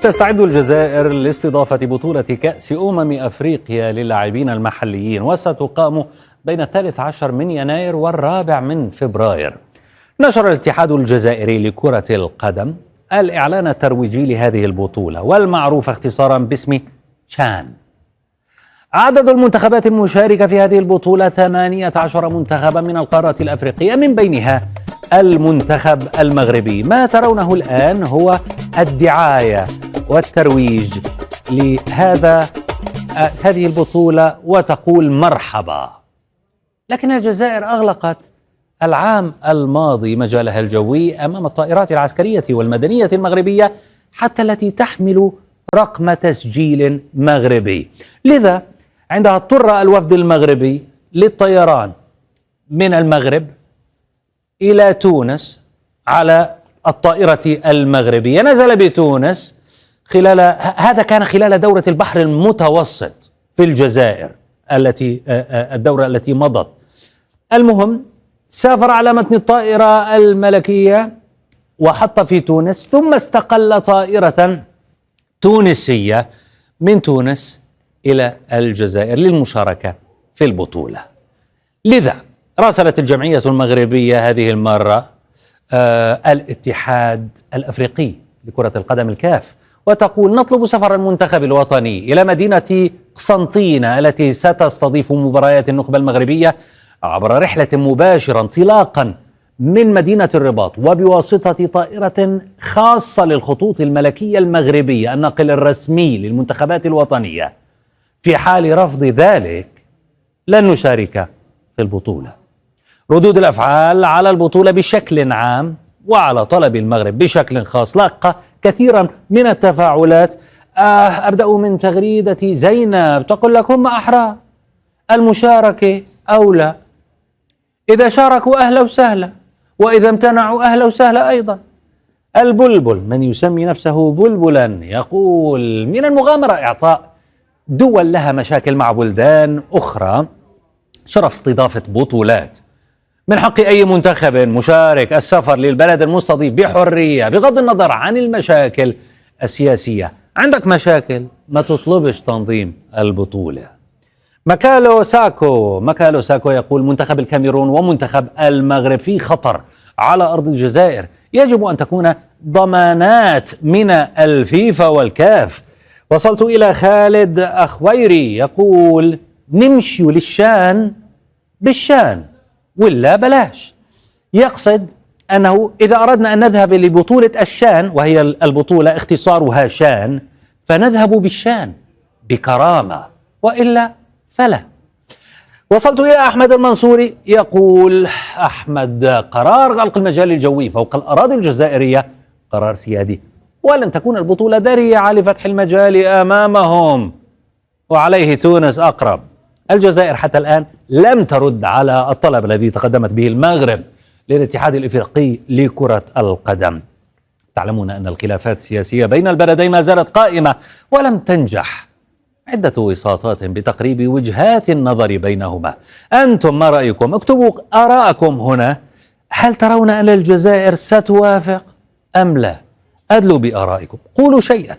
تستعد الجزائر لاستضافة بطولة كأس أفريقيا للاعبين المحليين، وستقام بين 13 من يناير والرابع من فبراير. نشر الاتحاد الجزائري لكرة القدم الإعلان الترويجي لهذه البطولة، والمعروف اختصارا باسم شان. عدد المنتخبات المشاركة في هذه البطولة 18 منتخبا من القارة الأفريقية، من بينها المنتخب المغربي. ما ترونه الآن هو الدعاية والترويج هذه البطولة، وتقول مرحبا. لكن الجزائر أغلقت العام الماضي مجالها الجوي أمام الطائرات العسكرية والمدنية المغربية، حتى التي تحمل رقم تسجيل مغربي. لذا عندها اضطر الوفد المغربي للطيران من المغرب إلى تونس على الطائرة المغربية. نزل بتونس هذا كان خلال دورة البحر المتوسط في الجزائر الدورة التي مضت. المهم سافر على متن الطائرة الملكية وحط في تونس، ثم استقل طائرة تونسية من تونس إلى الجزائر للمشاركة في البطولة. لذا راسلت الجمعية المغربية هذه المرة الاتحاد الأفريقي لكرة القدم الكاف، وتقول: نطلب سفر المنتخب الوطني إلى مدينة قسنطينة التي ستستضيف مباريات النخبة المغربية عبر رحلة مباشرة انطلاقا من مدينة الرباط، وبواسطة طائرة خاصة للخطوط الملكية المغربية الناقل الرسمي للمنتخبات الوطنية. في حال رفض ذلك لن نشارك في البطولة. ردود الأفعال على البطولة بشكل عام وعلى طلب المغرب بشكل خاص لقى كثيرا من التفاعلات. أبدأ من تغريدة زينب تقول لك: هم أحرار، المشاركة أولى، إذا شاركوا أهلا وسهلا، وإذا امتنعوا أهلا وسهلا أيضا. البلبل من يسمي نفسه بلبلا يقول: من المغامرة إعطاء دول لها مشاكل مع بلدان أخرى شرف استضافة بطولات. من حق أي منتخب مشارك السفر للبلد المستضيف بحرية بغض النظر عن المشاكل السياسية. عندك مشاكل، ما تطلبش تنظيم البطولة. مكالو ساكو يقول: منتخب الكاميرون ومنتخب المغرب في خطر على أرض الجزائر، يجب أن تكون ضمانات من الفيفا والكاف. وصلت إلى خالد أخويري يقول: نمشي للشان بالشان ولا بلاش. يقصد أنه إذا أردنا أن نذهب لبطولة الشان، وهي البطولة اختصارها شان، فنذهب بالشان بكرامة، وإلا فلا. وصلت إلى أحمد المنصوري يقول: أحمد، قرار غلق المجال الجوي فوق الأراضي الجزائرية قرار سيادي، ولن تكون البطولة ذريعة لفتح المجال أمامهم، وعليه تونس أقرب. الجزائر حتى الآن لم ترد على الطلب الذي تقدمت به المغرب للاتحاد الإفريقي لكرة القدم. تعلمون أن الخلافات السياسية بين البلدين ما زالت قائمة، ولم تنجح عدة وساطات بتقريب وجهات النظر بينهما. أنتم ما رأيكم؟ اكتبوا آراءكم هنا. هل ترون أن الجزائر ستوافق أم لا؟ أدلوا بآرائكم، قولوا شيئا.